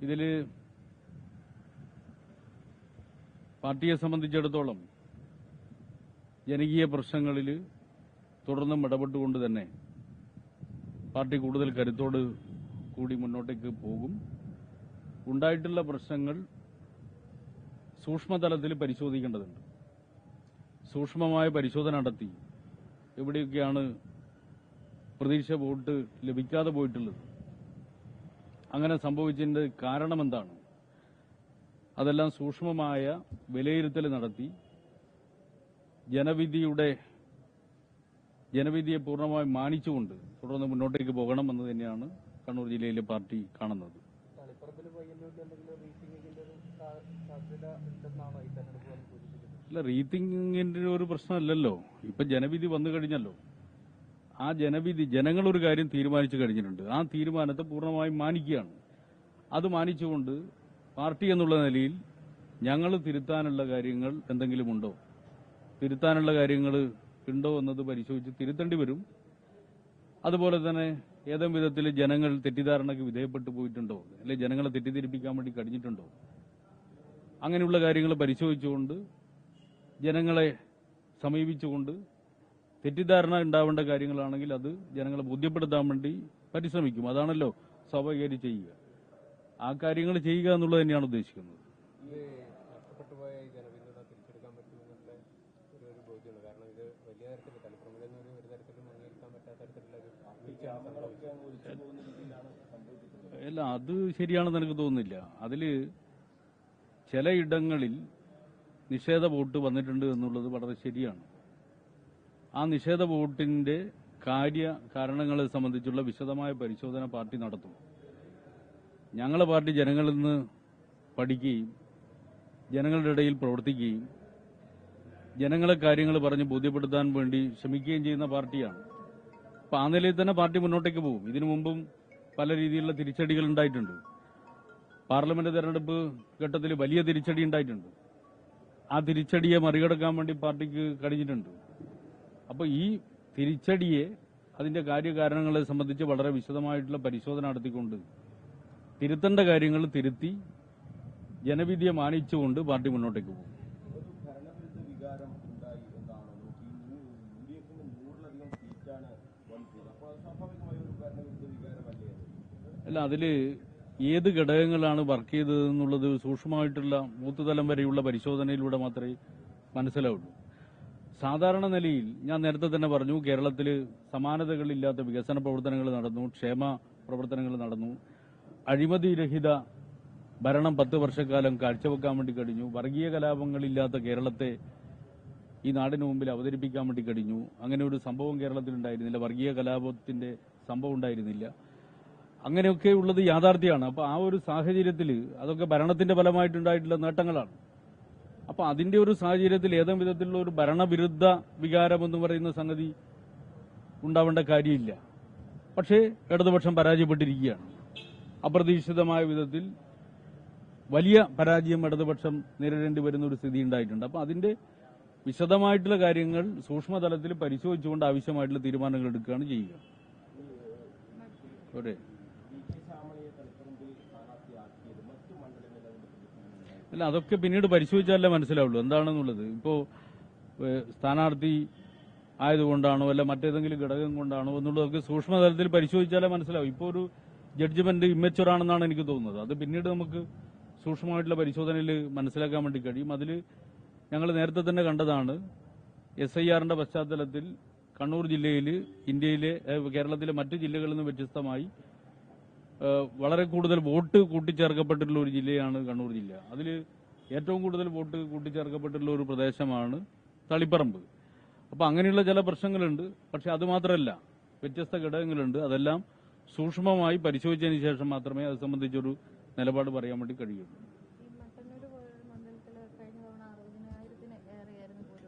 ഇതിൽ പാർട്ടിയെ സംബന്ധിച്ചിടത്തോളം ജനകീയ പ്രശ്നങ്ങളിൽ തുടർന്നും ഇടപെട്ടുകൊണ്ട് തന്നെ പാർട്ടി കൂടുതൽ കരുത്തോട് കൂടി മുന്നോട്ടേക്ക് പോകും. ഉണ്ടായിട്ടുള്ള പ്രശ്നങ്ങൾ സൂക്ഷ്മതലത്തിൽ പരിശോധിക്കേണ്ടതുണ്ട്. സൂക്ഷ്മമായ പരിശോധന നടത്തി എവിടെയൊക്കെയാണ് പ്രതീക്ഷ വോട്ട് ലഭിക്കാതെ പോയിട്ടുള്ളത്, അങ്ങനെ സംഭവിച്ചതിന്റെ കാരണമെന്താണ്, അതെല്ലാം സൂക്ഷ്മമായ വിലയിരുത്തൽ നടത്തി ജനവിധിയെ പൂർണ്ണമായി മാനിച്ചുകൊണ്ട് തുടർന്ന് മുന്നോട്ടേക്ക് പോകണമെന്ന് തന്നെയാണ് കണ്ണൂർ ജില്ലയിലെ പാർട്ടി കാണുന്നത്. അല്ല, റീതിങ്കിങ്ങിന്റെ ഒരു പ്രശ്നമല്ലല്ലോ. ഇപ്പൊ ജനവിധി വന്നു കഴിഞ്ഞല്ലോ. ആ ജനവിധി ജനങ്ങളൊരു കാര്യം തീരുമാനിച്ചു കഴിഞ്ഞിട്ടുണ്ട്. ആ തീരുമാനത്തെ പൂർണ്ണമായും മാനിക്കുകയാണ്. അത് മാനിച്ചുകൊണ്ട് പാർട്ടി എന്നുള്ള നിലയിൽ ഞങ്ങൾ തിരുത്താനുള്ള കാര്യങ്ങൾ എന്തെങ്കിലും ഉണ്ടോ, തിരുത്താനുള്ള കാര്യങ്ങൾ ഉണ്ടോ എന്നത് പരിശോധിച്ച് തിരുത്തേണ്ടി വരും. അതുപോലെ തന്നെ ഏതെങ്കിലും വിധത്തിൽ ജനങ്ങൾ തെറ്റിദ്ധാരണയ്ക്ക് വിധേയപ്പെട്ടു പോയിട്ടുണ്ടോ, അല്ലെങ്കിൽ ജനങ്ങളെ തെറ്റിദ്ധരിപ്പിക്കാൻ വേണ്ടി കഴിഞ്ഞിട്ടുണ്ടോ, അങ്ങനെയുള്ള കാര്യങ്ങൾ പരിശോധിച്ചുകൊണ്ട് ജനങ്ങളെ സമീപിച്ചുകൊണ്ട് തെറ്റിദ്ധാരണ ഉണ്ടാവേണ്ട കാര്യങ്ങളാണെങ്കിൽ അത് ജനങ്ങളെ ബോധ്യപ്പെടുത്താൻ വേണ്ടി പരിശ്രമിക്കും. അതാണല്ലോ സ്വാഭാവികമായിട്ട് ചെയ്യുക. ആ കാര്യങ്ങൾ ചെയ്യുക എന്നുള്ളത് തന്നെയാണ് ഉദ്ദേശിക്കുന്നത്. അല്ല, അത് ശരിയാണെന്ന് എനിക്ക് തോന്നുന്നില്ല. അതിൽ ചിലയിടങ്ങളിൽ നിഷേധ വോട്ട് വന്നിട്ടുണ്ട് എന്നുള്ളത് വളരെ ശരിയാണ്. ആ നിഷേധ വോട്ടിന്റെ കാരണങ്ങളെ സംബന്ധിച്ചുള്ള വിശദമായ പരിശോധന പാർട്ടി നടത്തും. ഞങ്ങളെ പാർട്ടി ജനങ്ങളിൽ നിന്ന് പഠിക്കുകയും ജനങ്ങളുടെ ഇടയിൽ പ്രവർത്തിക്കുകയും ജനങ്ങളെ കാര്യങ്ങൾ പറഞ്ഞ് ബോധ്യപ്പെടുത്താൻ വേണ്ടി ശ്രമിക്കുകയും ചെയ്യുന്ന പാർട്ടിയാണ്. അപ്പം ആ നിലയിൽ തന്നെ പാർട്ടി മുന്നോട്ടേക്ക് പോകും. ഇതിനു മുമ്പും പല രീതിയിലുള്ള തിരിച്ചടികൾ ഉണ്ടായിട്ടുണ്ട്. പാർലമെന്റ് തെരഞ്ഞെടുപ്പ് ഘട്ടത്തിൽ വലിയ തിരിച്ചടി ഉണ്ടായിട്ടുണ്ട്. ആ തിരിച്ചടിയെ മറികടക്കാൻ വേണ്ടി പാർട്ടിക്ക് കഴിഞ്ഞിട്ടുണ്ട്. അപ്പോൾ ഈ തിരിച്ചടിയെ, അതിന്റെ കാര്യകാരണങ്ങളെ സംബന്ധിച്ച് വളരെ വിശദമായിട്ടുള്ള പരിശോധന നടത്തിക്കൊണ്ട് തിരുത്തേണ്ട കാര്യങ്ങൾ തിരുത്തി ജനവിധിയെ മാനിച്ചുകൊണ്ട് പാർട്ടി മുന്നോട്ടേക്ക് പോകും. അല്ല, അതില് ഏത് ഘടകങ്ങളാണ് വർക്ക് ചെയ്തതെന്നുള്ളത് സൂക്ഷ്മമായിട്ടുള്ള ബൂത്ത് വരെയുള്ള പരിശോധനയിലൂടെ മാത്രമേ മനസ്സിലാവുള്ളൂ. സാധാരണ നിലയിൽ ഞാൻ നേരത്തെ തന്നെ പറഞ്ഞു, കേരളത്തിൽ സമാനതകളില്ലാത്ത വികസന പ്രവർത്തനങ്ങൾ നടന്നു, ക്ഷേമ പ്രവർത്തനങ്ങൾ നടന്നു, അഴിമതിരഹിത ഭരണം 10 വർഷക്കാലം കാഴ്ചവെക്കാൻ വേണ്ടി കഴിഞ്ഞു, വർഗീയ കലാപങ്ങളില്ലാത്ത കേരളത്തെ ഈ നാടിന് മുമ്പിൽ അവതരിപ്പിക്കാൻ വേണ്ടി കഴിഞ്ഞു. അങ്ങനെ ഒരു സംഭവം കേരളത്തിൽ ഉണ്ടായിരുന്നില്ല, വർഗീയ കലാപത്തിന്റെ സംഭവം ഉണ്ടായിരുന്നില്ല. അങ്ങനെയൊക്കെ ഉള്ളത് യാഥാർത്ഥ്യമാണ്. അപ്പൊ ആ ഒരു സാഹചര്യത്തിൽ അതൊക്കെ ഭരണത്തിന്റെ ഫലമായിട്ടുണ്ടായിട്ടുള്ള നേട്ടങ്ങളാണ്. അപ്പൊ അതിന്റെ ഒരു സാഹചര്യത്തിൽ ഏതെങ്കിലും വിധത്തിലുള്ള ഒരു ഭരണവിരുദ്ധ വികാരം എന്ന് പറയുന്ന സംഗതി ഉണ്ടാവേണ്ട കാര്യമില്ല. പക്ഷേ ഇടതുപക്ഷം പരാജയപ്പെട്ടിരിക്കുകയാണ്. അപ്രതീക്ഷിതമായ വിധത്തിൽ വലിയ പരാജയം ഇടതുപക്ഷം നേരിടേണ്ടി വരുന്ന ഒരു സ്ഥിതി ഉണ്ടായിട്ടുണ്ട്. അപ്പൊ അതിന്റെ വിശദമായിട്ടുള്ള കാര്യങ്ങൾ സൂക്ഷ്മതലത്തിൽ പരിശോധിച്ചുകൊണ്ട് ആവശ്യമായിട്ടുള്ള തീരുമാനങ്ങൾ എടുക്കുകയാണ് ചെയ്യുക. അല്ല, അതൊക്കെ പിന്നീട് പരിശോധിച്ചാലേ മനസ്സിലാവുള്ളൂ എന്താണെന്നുള്ളത്. ഇപ്പോ സ്ഥാനാർത്ഥി ആയതുകൊണ്ടാണോ അല്ല മറ്റേതെങ്കിലും ഘടകം കൊണ്ടാണോ എന്നുള്ളതൊക്കെ സൂക്ഷ്മതലത്തിൽ പരിശോധിച്ചാലേ മനസ്സിലാവും. ഇപ്പോൾ ഒരു ജഡ്ജ്മെന്റ് ഇമ്മച്ചുവർ ആണെന്നാണ് എനിക്ക് തോന്നുന്നത്. അത് പിന്നീട് നമുക്ക് സൂക്ഷ്മമായിട്ടുള്ള പരിശോധനയിൽ മനസ്സിലാക്കാൻ വേണ്ടി കഴിയും. അതിൽ ഞങ്ങൾ നേരത്തെ തന്നെ കണ്ടതാണ്, SIRന്റെ പശ്ചാത്തലത്തിൽ കണ്ണൂർ ജില്ലയിൽ കേരളത്തിലെ മറ്റ് ജില്ലകളിൽ നിന്ന് വ്യത്യസ്തമായി വളരെ കൂടുതൽ വോട്ട് കൂട്ടിച്ചേർക്കപ്പെട്ടിട്ടുള്ള ഒരു ജില്ലയാണ് കണ്ണൂർ ജില്ല. അതിൽ ഏറ്റവും കൂടുതൽ വോട്ട് കൂട്ടിച്ചേർക്കപ്പെട്ടിട്ടുള്ള ഒരു പ്രദേശമാണ് തളിപ്പറമ്പ്. അപ്പോൾ അങ്ങനെയുള്ള ചില പ്രശ്നങ്ങളുണ്ട്. പക്ഷെ അതുമാത്രമല്ല, വ്യത്യസ്ത ഘടകങ്ങളുണ്ട്. അതെല്ലാം സൂക്ഷ്മമായി പരിശോധിച്ചതിന് ശേഷം മാത്രമേ അത് സംബന്ധിച്ചൊരു നിലപാട് പറയാൻ വേണ്ടി കഴിയുള്ളൂ.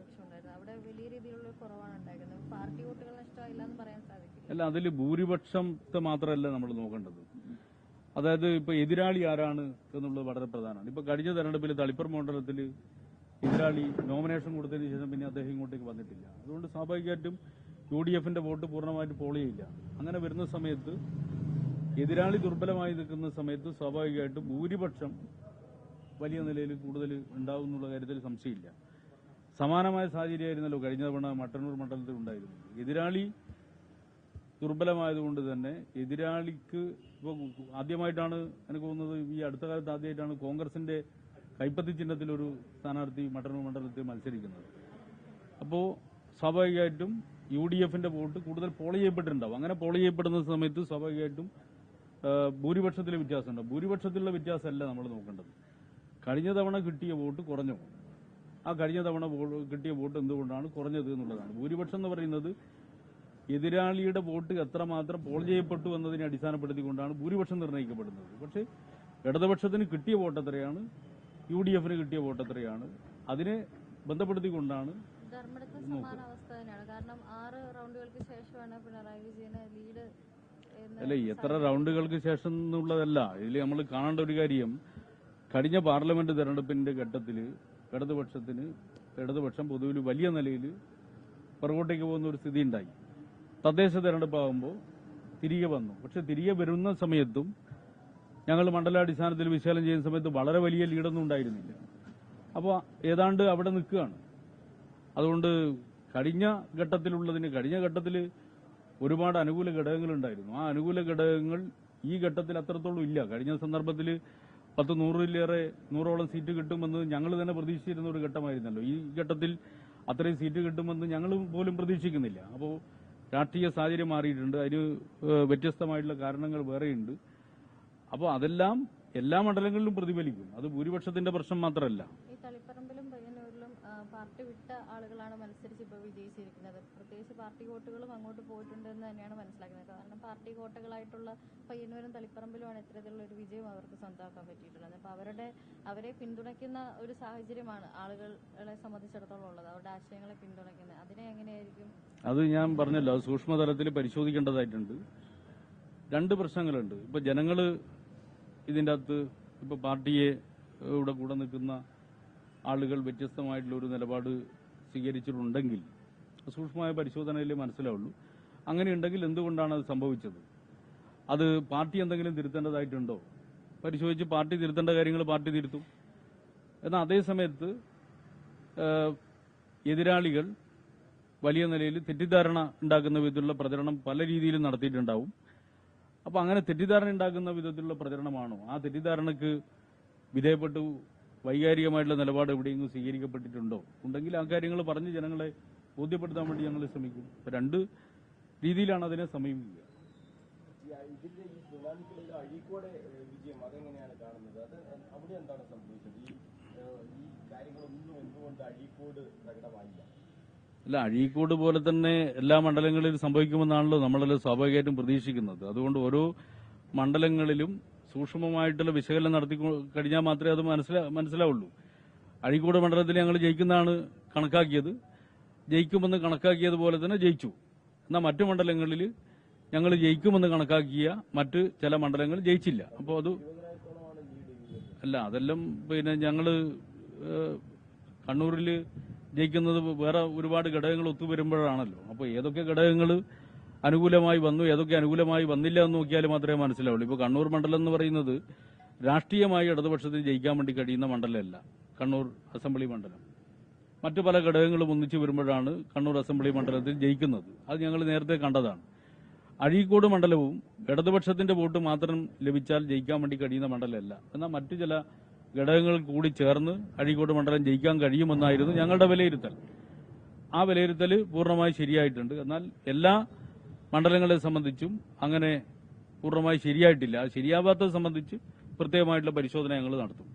അല്ല, അതിൽ ഭൂരിപക്ഷത്തെ മാത്രമല്ല നമ്മൾ നോക്കേണ്ടത്. അതായത് ഇപ്പൊ എതിരാളി ആരാണ് എന്നുള്ളത് വളരെ പ്രധാനമാണ്. ഇപ്പൊ കഴിഞ്ഞ തെരഞ്ഞെടുപ്പിൽ തളിപ്പറമ്പ് മണ്ഡലത്തിൽ എതിരാളി നോമിനേഷൻ കൊടുത്തതിന് ശേഷം പിന്നെ അദ്ദേഹം ഇങ്ങോട്ടേക്ക് വന്നിട്ടില്ല. അതുകൊണ്ട് സ്വാഭാവികമായിട്ടും UDFന്റെ വോട്ട് പൂർണ്ണമായിട്ട് പോൾ ചെയ്യില്ല. അങ്ങനെ വരുന്ന സമയത്ത് എതിരാളി ദുർബലമായി നിൽക്കുന്ന സമയത്ത് സ്വാഭാവികമായിട്ടും ഭൂരിപക്ഷം വലിയ നിലയിൽ കൂടുതൽ ഉണ്ടാവും എന്നുള്ള കാര്യത്തിൽ സംശയമില്ല. സമാനമായ സാഹചര്യമായിരുന്നല്ലോ കഴിഞ്ഞ തവണ മട്ടന്നൂർ മണ്ഡലത്തിൽ ഉണ്ടായിരുന്നു. എതിരാളി ദുർബലമായതുകൊണ്ട് തന്നെ എതിരാളിക്ക് ഇപ്പോൾ ആദ്യമായിട്ടാണ് എനിക്ക് തോന്നുന്നത്, ഈ അടുത്ത കാലത്ത് ആദ്യമായിട്ടാണ് കോൺഗ്രസിന്റെ കൈപ്പത്തി ചിഹ്നത്തിലൊരു സ്ഥാനാർത്ഥി മട്ടന്നൂർ മണ്ഡലത്തിൽ മത്സരിക്കുന്നത്. അപ്പോൾ സ്വാഭാവികമായിട്ടും UDFന്റെ വോട്ട് കൂടുതൽ പോൾ ചെയ്യപ്പെട്ടിട്ടുണ്ടാവും. അങ്ങനെ പോൾ ചെയ്യപ്പെടുന്ന സമയത്ത് സ്വാഭാവികമായിട്ടും ഭൂരിപക്ഷത്തിലെ വ്യത്യാസമുണ്ടാവും. ഭൂരിപക്ഷത്തിലുള്ള വ്യത്യാസമല്ല നമ്മൾ നോക്കേണ്ടത്. കഴിഞ്ഞ തവണ കിട്ടിയ വോട്ട് കുറഞ്ഞു. ആ കഴിഞ്ഞ തവണ കിട്ടിയ വോട്ട് എന്തുകൊണ്ടാണ് കുറഞ്ഞത് എന്നുള്ളതാണ്. ഭൂരിപക്ഷം എന്ന് പറയുന്നത് എതിരാളിയുടെ വോട്ട് എത്രമാത്രം പോൾ ചെയ്യപ്പെട്ടു എന്നതിനെ അടിസ്ഥാനപ്പെടുത്തിക്കൊണ്ടാണ് ഭൂരിപക്ഷം നിർണ്ണയിക്കപ്പെടുന്നത്. പക്ഷേ ഇടതുപക്ഷത്തിന് കിട്ടിയ വോട്ട് എത്രയാണ്, UDFന് കിട്ടിയ വോട്ട് എത്രയാണ്, അതിനെ ബന്ധപ്പെടുത്തിക്കൊണ്ടാണ് കാരണം 6 റൗണ്ടുകൾക്ക് ശേഷമാണ് പിണറായി വിജയന് ലീഡ്. അല്ല, എത്ര റൗണ്ടുകൾക്ക് ശേഷം എന്നുള്ളതല്ല ഇതിൽ നമ്മൾ കാണേണ്ട ഒരു കാര്യം. കഴിഞ്ഞ പാർലമെന്റ് തെരഞ്ഞെടുപ്പിന്റെ ഘട്ടത്തിൽ ഇടതുപക്ഷം പൊതുവിൽ വലിയ നിലയിൽ പുറകോട്ടേക്ക് പോകുന്ന ഒരു സ്ഥിതി ഉണ്ടായി. തദ്ദേശ തെരഞ്ഞെടുപ്പാകുമ്പോൾ തിരികെ വന്നു. പക്ഷെ തിരികെ വരുന്ന സമയത്തും ഞങ്ങൾ മണ്ഡലാടിസ്ഥാനത്തിൽ വിശകലനം ചെയ്യുന്ന സമയത്ത് വളരെ വലിയ ലീഡൊന്നും ഉണ്ടായിരുന്നില്ല. അപ്പോൾ ഏതാണ്ട് അവിടെ നിൽക്കുകയാണ്. അതുകൊണ്ട് കഴിഞ്ഞ ഘട്ടത്തിൽ ഒരുപാട് അനുകൂല ഘടകങ്ങളുണ്ടായിരുന്നു. ആ അനുകൂല ഘടകങ്ങൾ ഈ ഘട്ടത്തിൽ അത്രത്തോളം ഇല്ല. കഴിഞ്ഞ സന്ദർഭത്തിൽ 100ഓളം സീറ്റ് കിട്ടുമെന്ന് ഞങ്ങൾ തന്നെ പ്രതീക്ഷിച്ചിരുന്ന ഒരു ഘട്ടമായിരുന്നല്ലോ. ഈ ഘട്ടത്തിൽ അത്രയും സീറ്റ് കിട്ടുമെന്ന് ഞങ്ങൾ പോലും പ്രതീക്ഷിക്കുന്നില്ല. അപ്പോൾ രാഷ്ട്രീയ സാഹചര്യം മാറിയിട്ടുണ്ട്. അതിന് വ്യത്യസ്തമായിട്ടുള്ള കാരണങ്ങൾ വേറെയുണ്ട്. അപ്പോൾ അതെല്ലാം എല്ലാ മണ്ഡലങ്ങളിലും പ്രതിഫലിക്കും. അത് ഭൂരിപക്ഷത്തിന്റെ പ്രശ്നം മാത്രമല്ല. ഈ തളിപ്പറമ്പിലും പയ്യന്നൂരിലും പാർട്ടി വിട്ട ആളുകളാണ് മത്സരിച്ച് ഇപ്പോൾ വിജയിച്ചിരിക്കുന്നത്. പ്രത്യേകിച്ച് പാർട്ടി വോട്ടുകളും അങ്ങോട്ട് പോയിട്ടുണ്ടെന്ന് തന്നെയാണ് മനസ്സിലാക്കുന്നത്. കാരണം പാർട്ടി കോട്ടകളായിട്ടുള്ള പയ്യന്നൂരും തളിപ്പറമ്പിലുമാണ് ഇത്തരത്തിലുള്ള ഒരു വിജയം അവർക്ക് സ്വന്തമാക്കാൻ പറ്റിയിട്ടുള്ളത്. അപ്പോൾ അവരെ പിന്തുണയ്ക്കുന്ന ഒരു സാഹചര്യമാണ് ആളുകളെ സംബന്ധിച്ചിടത്തോളം ഉള്ളത്. അവരുടെ ആശയങ്ങളെ പിന്തുണയ്ക്കുന്നത്. അതിനെ എങ്ങനെയായിരിക്കും? അത് ഞാൻ പറഞ്ഞല്ലോ, സൂക്ഷ്മതലത്തിൽ പരിശോധിക്കേണ്ടതായിട്ടുണ്ട്. 2 പ്രശ്നങ്ങളുണ്ട്. ഇപ്പൊ ജനങ്ങള് ഇതിൻ്റെ അകത്ത് ഇപ്പൊ പാർട്ടിയെ കൂടെ നിൽക്കുന്ന ആളുകൾ വ്യത്യസ്തമായിട്ടുള്ള ഒരു നിലപാട് സ്വീകരിച്ചിട്ടുണ്ടെങ്കിൽ സൂക്ഷ്മമായ പരിശോധനയിലേ മനസ്സിലാവുള്ളൂ. അങ്ങനെയുണ്ടെങ്കിൽ എന്തുകൊണ്ടാണ് അത് സംഭവിച്ചത്? അത് പാർട്ടി എന്തെങ്കിലും തിരുത്തേണ്ടതായിട്ടുണ്ടോ? പരിശോധിച്ച് പാർട്ടി തിരുത്തേണ്ട കാര്യങ്ങൾ പാർട്ടി തിരുത്തും. എന്നാൽ അതേ സമയത്ത് എതിരാളികൾ വലിയ നിലയിൽ തെറ്റിദ്ധാരണ ഉണ്ടാക്കുന്ന വിധത്തിലുള്ള പ്രചരണം പല രീതിയിലും നടത്തിയിട്ടുണ്ടാവും. അപ്പോൾ അങ്ങനെ തെറ്റിദ്ധാരണ ഉണ്ടാക്കുന്ന വിധത്തിലുള്ള പ്രചരണമാണോ? ആ തെറ്റിദ്ധാരണക്ക് വിധേയപ്പെട്ടു വൈകാരികമായിട്ടുള്ള നിലപാട് എവിടെയെങ്കിലും സ്വീകരിക്കപ്പെട്ടിട്ടുണ്ടോ? ഉണ്ടെങ്കിൽ ആ കാര്യങ്ങൾ പറഞ്ഞ് ജനങ്ങളെ ബോധ്യപ്പെടുത്താൻ വേണ്ടി ഞങ്ങൾ ശ്രമിക്കും. 2 രീതിയിലാണ് അതിനെ സമീപിക്കുക. ഇതിന്റെ ഈ സുനാമിക്കുള്ള അഴീക്കോട് വിജയം അതെങ്ങനെയാണ് കാണുന്നത്? അത് അവിടെ എന്താണ് സംഭവിച്ചത്? ഈ കാര്യങ്ങളൊന്നും എന്തുകൊണ്ട് അഴീക്കോട് പ്രകടമായില്ല? അല്ല, അഴീക്കോട് പോലെ തന്നെ എല്ലാ മണ്ഡലങ്ങളിലും സംഭവിക്കുമെന്നാണല്ലോ നമ്മളെല്ലാം സ്വാഭാവികമായിട്ടും പ്രതീക്ഷിക്കുന്നത്. അതുകൊണ്ട് ഓരോ മണ്ഡലങ്ങളിലും സൂക്ഷ്മമായിട്ടുള്ള വിശകലനം നടത്തി കഴിഞ്ഞാൽ മാത്രമേ അത് മനസ്സിലാവുള്ളൂ. അഴീക്കോട് മണ്ഡലത്തിൽ ഞങ്ങൾ ജയിക്കുന്നതാണ് കണക്കാക്കിയത്. ജയിക്കുമെന്ന് കണക്കാക്കിയതുപോലെ തന്നെ ജയിച്ചു. എന്നാൽ മറ്റു മണ്ഡലങ്ങളിൽ ഞങ്ങൾ ജയിക്കുമെന്ന് കണക്കാക്കിയ മറ്റ് ചില മണ്ഡലങ്ങൾ ജയിച്ചില്ല. അപ്പോൾ അത് അല്ല, അതെല്ലാം പിന്നെ ഞങ്ങൾ കണ്ണൂരിൽ ജയിക്കുന്നത് വേറെ ഒരുപാട് ഘടകങ്ങൾ ഒത്തുവരുമ്പോഴാണല്ലോ. അപ്പോൾ ഏതൊക്കെ ഘടകങ്ങൾ അനുകൂലമായി വന്നു, ഏതൊക്കെ അനുകൂലമായി വന്നില്ല എന്ന് നോക്കിയാൽ മാത്രമേ മനസ്സിലാവുള്ളൂ. ഇപ്പോൾ കണ്ണൂർ മണ്ഡലം എന്ന് പറയുന്നത് രാഷ്ട്രീയമായി ഇടതുപക്ഷത്തിന് ജയിക്കാൻ വേണ്ടി കഴിയുന്ന മണ്ഡലമല്ല കണ്ണൂർ അസംബ്ലി മണ്ഡലം. മറ്റു പല ഘടകങ്ങളും ഒന്നിച്ചു വരുമ്പോഴാണ് കണ്ണൂർ അസംബ്ലി മണ്ഡലത്തിൽ ജയിക്കുന്നത്. അത് ഞങ്ങൾ നേരത്തെ കണ്ടതാണ്. അഴീക്കോട് മണ്ഡലവും ഇടതുപക്ഷത്തിന്റെ വോട്ട് മാത്രം ലഭിച്ചാൽ ജയിക്കാൻ വേണ്ടി കഴിയുന്ന മണ്ഡലമല്ല. എന്നാൽ മറ്റു ചില ഘടകങ്ങൾ കൂടി ചേർന്ന് അഴീക്കോട് മണ്ഡലം ജയിക്കാൻ കഴിയുമെന്നായിരുന്നു ഞങ്ങളുടെ വിലയിരുത്തൽ. ആ വിലയിരുത്തൽ പൂർണ്ണമായി ശരിയായിട്ടുണ്ട്. എന്നാൽ എല്ലാ മണ്ഡലങ്ങളെ സംബന്ധിച്ചും അങ്ങനെ പൂർണ്ണമായി ശരിയായിട്ടില്ല. ശരിയാവാത്തത് സംബന്ധിച്ച് പ്രത്യേകമായിട്ടുള്ള പരിശോധന ഞങ്ങൾ നടത്തും.